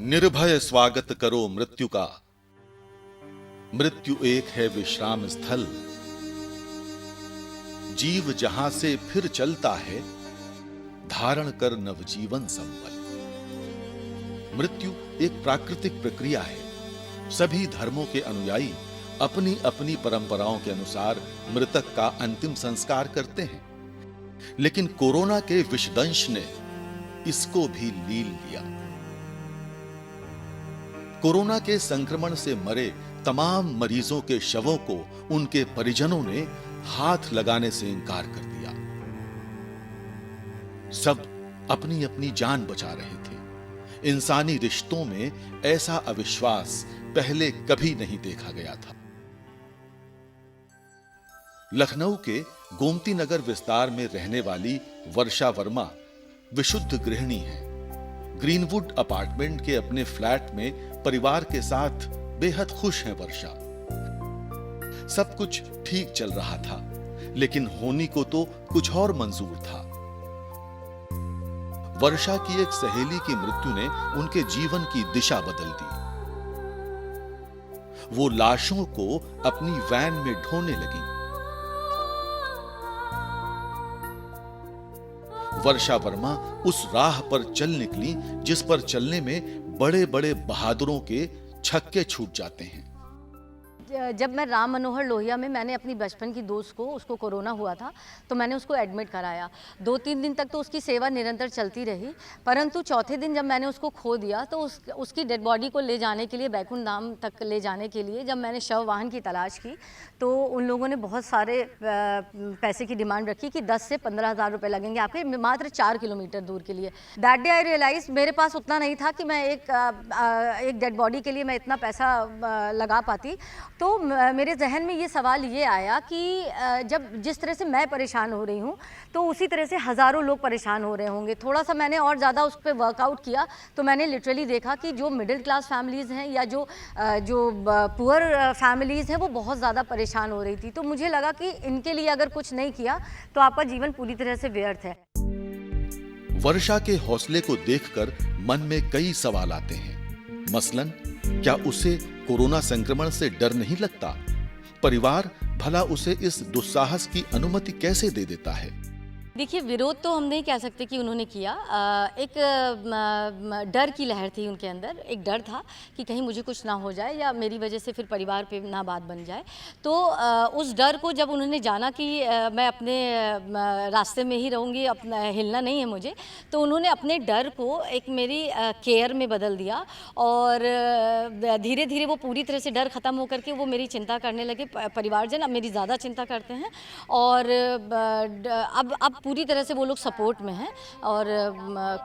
निर्भय स्वागत करो मृत्यु का। मृत्यु एक है विश्राम स्थल, जीव जहां से फिर चलता है, धारण कर नवजीवन संबल। मृत्यु एक प्राकृतिक प्रक्रिया है। सभी धर्मों के अनुयायी अपनी अपनी परंपराओं के अनुसार मृतक का अंतिम संस्कार करते हैं, लेकिन कोरोना के विषदंश ने इसको भी लील लिया। कोरोना के संक्रमण से मरे तमाम मरीजों के शवों को उनके परिजनों ने हाथ लगाने से इंकार कर दिया। सब अपनी अपनी जान बचा रहे थे। इंसानी रिश्तों में ऐसा अविश्वास पहले कभी नहीं देखा गया था। लखनऊ के गोमती नगर विस्तार में रहने वाली वर्षा वर्मा विशुद्ध गृहिणी है। ग्रीनवुड अपार्टमेंट के अपने फ्लैट में परिवार के साथ बेहद खुश है वर्षा। सब कुछ ठीक चल रहा था, लेकिन होनी को तो कुछ और मंजूर था। वर्षा की एक सहेली की मृत्यु ने उनके जीवन की दिशा बदल दी। वो लाशों को अपनी वैन में ढोने लगी। वर्षा वर्मा उस राह पर चल निकली जिस पर चलने में बड़े बड़े बहादुरों के छक्के छूट जाते हैं। जब मैं राम मनोहर लोहिया में मैंने अपनी बचपन की दोस्त को, उसको कोरोना हुआ था, तो मैंने उसको एडमिट कराया। 2-3 दिन तक तो उसकी सेवा निरंतर चलती रही, परंतु चौथे दिन जब मैंने उसको खो दिया तो उसकी डेड बॉडी को ले जाने के लिए, बैकुंठ धाम तक ले जाने के लिए जब मैंने शव वाहन की तलाश की तो उन लोगों ने बहुत सारे पैसे की डिमांड रखी कि 10 से 15,000 रुपये लगेंगे आपके मात्र 4 किलोमीटर दूर के लिए। दैट डे आई रियलाइज मेरे पास उतना नहीं था कि मैं एक डेड बॉडी के लिए मैं इतना पैसा लगा पाती। तो मेरे जहन में ये सवाल ये आया कि जब जिस तरह से मैं परेशान हो रही हूँ तो उसी तरह से हज़ारों लोग परेशान हो रहे होंगे। थोड़ा सा मैंने और ज़्यादा उस पर वर्कआउट किया तो मैंने लिटरली देखा कि जो मिडिल क्लास फैमिलीज़ हैं या जो पुअर फैमिलीज़ हैं वो बहुत ज़्यादा परेशान हो रही थी। तो मुझे लगा कि इनके लिए अगर कुछ नहीं किया तो आपका जीवन पूरी तरह से व्यर्थ है। वर्षा के हौसले को देखकर मन में कई सवाल आते हैं। मसलन, क्या उसे कोरोना संक्रमण से डर नहीं लगता? परिवार भला उसे इस दुस्साहस की अनुमति कैसे दे देता है? देखिए, विरोध तो हम नहीं कह सकते कि उन्होंने किया। एक डर की लहर थी उनके अंदर। एक डर था कि कहीं मुझे कुछ ना हो जाए या मेरी वजह से फिर परिवार पे ना बात बन जाए। तो उस डर को जब उन्होंने जाना कि मैं अपने रास्ते में ही रहूँगी, अपना हिलना नहीं है मुझे, तो उन्होंने अपने डर को एक मेरी केयर में बदल दिया और धीरे धीरे वो पूरी तरह से डर ख़त्म होकर के वो मेरी चिंता करने लगे। परिवारजन अब मेरी ज़्यादा चिंता करते हैं और अब पूरी तरह से वो लोग सपोर्ट में हैं और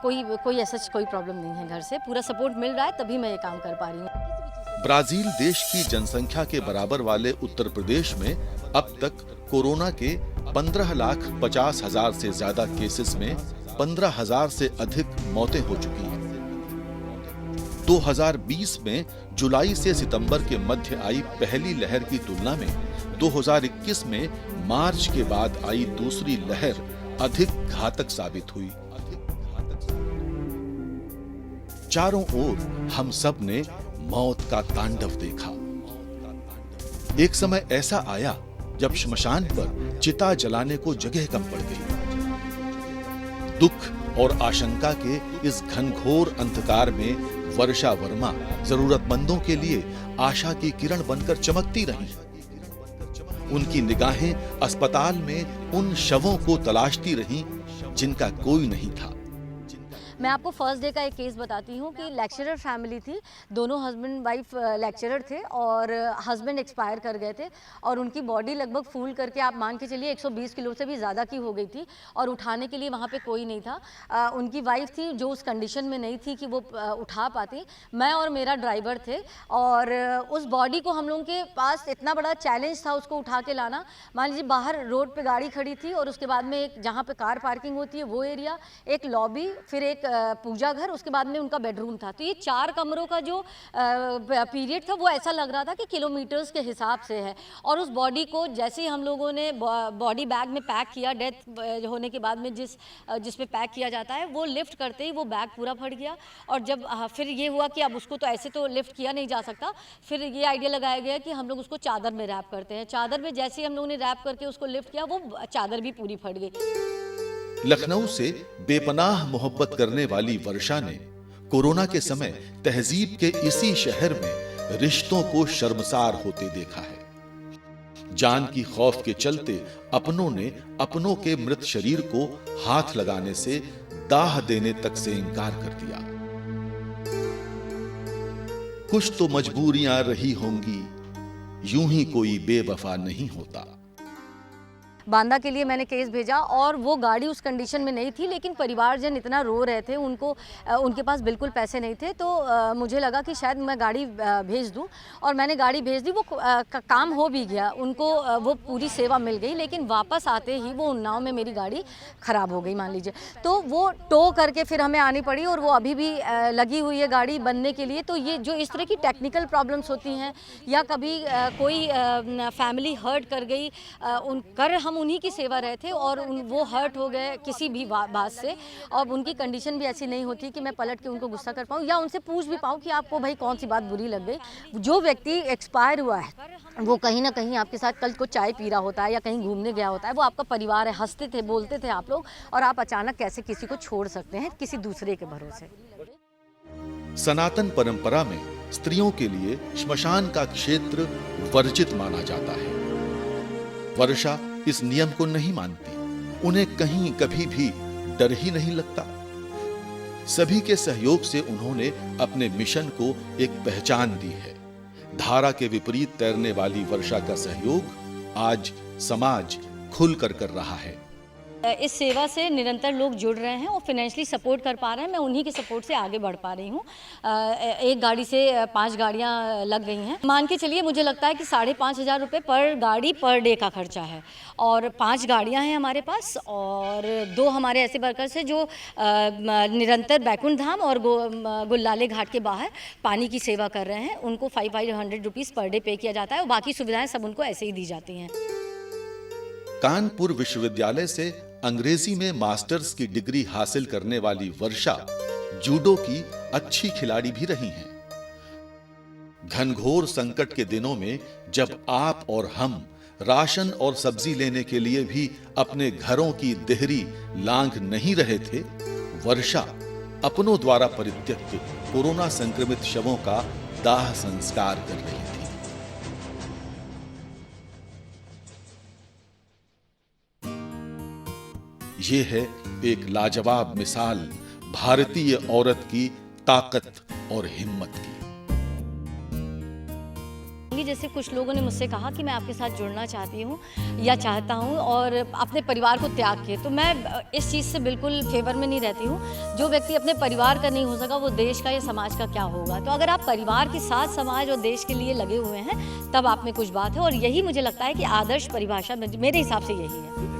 कोई ऐसा कोई प्रॉब्लम नहीं है। घर से पूरा सपोर्ट मिल रहा है, तभी मैं ये काम कर पा रही हूँ। ब्राजील देश की जनसंख्या के बराबर वाले उत्तर प्रदेश में अब तक कोरोना के 15,50,000 से ज्यादा केसेस में 15,000 से अधिक मौतें हो चुकी हैं। 2020 में जुलाई से सितंबर के मध्य आई पहली लहर की तुलना में 2021 में मार्च के बाद आई दूसरी लहर अधिक घातक साबित हुई। चारों ओर हम सब ने मौत का तांडव देखा। एक समय ऐसा आया जब श्मशान पर चिता जलाने को जगह कम पड़ गई। दुख और आशंका के इस घनघोर अंधकार में वर्षा वर्मा जरूरतमंदों के लिए आशा की किरण बनकर चमकती रही। उनकी निगाहें अस्पताल में उन शवों को तलाशती रहीं जिनका कोई नहीं था। मैं आपको फर्स्ट डे का एक केस बताती हूँ कि लेक्चरर फैमिली थी। दोनों हस्बैंड वाइफ लेक्चरर थे और हस्बैंड एक्सपायर कर गए थे और उनकी बॉडी लगभग फूल करके आप मान के चलिए 120 किलो से भी ज़्यादा की हो गई थी और उठाने के लिए वहाँ पे कोई नहीं था। उनकी वाइफ थी जो उस कंडीशन में नहीं थी कि वो उठा पाती। मैं और मेरा ड्राइवर थे और उस बॉडी को हम लोगों के पास इतना बड़ा चैलेंज था उसको उठा के लाना। मान लीजिए बाहर रोड पर गाड़ी खड़ी थी और उसके बाद में एक जहाँ पर कार पार्किंग होती है वो एरिया, एक लॉबी, फिर एक पूजा घर, उसके बाद में उनका बेडरूम था। तो ये 4 कमरों का जो पीरियड था वो ऐसा लग रहा था कि किलोमीटर्स के हिसाब से है। और उस बॉडी को जैसे ही हम लोगों ने बॉडी बैग में पैक किया, डेथ होने के बाद में जिसमें पैक किया जाता है, वो लिफ्ट करते ही वो बैग पूरा फट गया। और जब फिर ये हुआ कि अब उसको तो ऐसे तो लिफ्ट किया नहीं जा सकता, फिर ये आइडिया लगाया गया कि हम लोग उसको चादर में रैप करते हैं। चादर में जैसे ही हम लोगों ने रैप करके उसको लिफ्ट किया, वो चादर भी पूरी फट गई। लखनऊ से बेपनाह मोहब्बत करने वाली वर्षा ने कोरोना के समय तहजीब के इसी शहर में रिश्तों को शर्मसार होते देखा है। जान की खौफ के चलते अपनों ने अपनों के मृत शरीर को हाथ लगाने से दाह देने तक से इनकार कर दिया। कुछ तो मजबूरियां रही होंगी, यूं ही कोई बेवफा नहीं होता। बांदा के लिए मैंने केस भेजा और वो गाड़ी उस कंडीशन में नहीं थी, लेकिन परिवारजन इतना रो रहे थे, उनके पास बिल्कुल पैसे नहीं थे। तो मुझे लगा कि शायद मैं गाड़ी भेज दूं, और मैंने गाड़ी भेज दी। वो काम हो भी गया, उनको वो पूरी सेवा मिल गई, लेकिन वापस आते ही वो उन्नाव में मेरी गाड़ी ख़राब हो गई, मान लीजिए। तो वो टो करके फिर हमें आनी पड़ी, और वो अभी भी लगी हुई है गाड़ी बनने के लिए। तो ये जो इस तरह की टेक्निकल प्रॉब्लम्स होती हैं, या कभी कोई फैमिली हर्ट कर गई, हम उन्हीं की सेवा रहे थे, और वो हर्ट हो गए किसी भी बात से, और उनकी कंडीशन भी ऐसी नहीं होती कि मैं पलट के उनको गुस्सा कर पाऊँ या उनसे पूछ भी पाऊँ कि आपको भाई कौन सी बात बुरी लग गई। जो व्यक्ति एक्सपायर हुआ है, वो कहीं ना कहीं आपके साथ कल को चाय पी रहा होता है या कहीं घूमने गया होता है, वो आपका परिवार है, हंसते थे, बोलते थे आप लोग, और आप अचानक कैसे किसी को छोड़ सकते हैं किसी दूसरे के भरोसे। सनातन परंपरा में स्त्रियों के लिए श्मशान का क्षेत्र वर्जित माना जाता है। वर्षा इस नियम को नहीं मानती, उन्हें कहीं कभी भी डर ही नहीं लगता। सभी के सहयोग से उन्होंने अपने मिशन को एक पहचान दी है। धारा के विपरीत तैरने वाली वर्षा का सहयोग आज समाज खुलकर कर रहा है। इस सेवा से निरंतर लोग जुड़ रहे हैं और फाइनेंशियली सपोर्ट कर पा रहे हैं। मैं उन्हीं के सपोर्ट से आगे बढ़ पा रही हूँ। एक गाड़ी से 5 गाड़ियाँ लग गई हैं। मान के चलिए, मुझे लगता है कि 5,500 रुपये पर गाड़ी पर डे का खर्चा है, और 5 गाड़ियाँ हैं हमारे पास, और 2 हमारे ऐसे वर्कर्स हैं जो निरंतर बैकुंठ धाम और गुल्लाले घाट के बाहर पानी की सेवा कर रहे हैं। उनको 500 रुपीज़ पर डे पे किया जाता है, और बाकी सुविधाएँ सब उनको ऐसे ही दी जाती हैं। कानपुर विश्वविद्यालय से अंग्रेजी में मास्टर्स की डिग्री हासिल करने वाली वर्षा जूडो की अच्छी खिलाड़ी भी रही हैं। घनघोर संकट के दिनों में जब आप और हम राशन और सब्जी लेने के लिए भी अपने घरों की देहरी लांघ नहीं रहे थे, वर्षा अपनों द्वारा परित्यक्त कोरोना संक्रमित शवों का दाह संस्कार कर रही थी। ये है एक लाजवाब मिसाल भारतीय औरत की ताकत और हिम्मत की। जैसे कुछ लोगों ने मुझसे कहा कि मैं आपके साथ जुड़ना चाहती हूँ या चाहता हूँ, और अपने परिवार को त्याग के, तो मैं इस चीज़ से बिल्कुल फेवर में नहीं रहती हूँ। जो व्यक्ति अपने परिवार का नहीं हो सका, वो देश का या समाज का क्या होगा। तो अगर आप परिवार के साथ समाज और देश के लिए लगे हुए हैं, तब आप में कुछ बात है, और यही मुझे लगता है कि आदर्श परिभाषा मेरे हिसाब से यही है।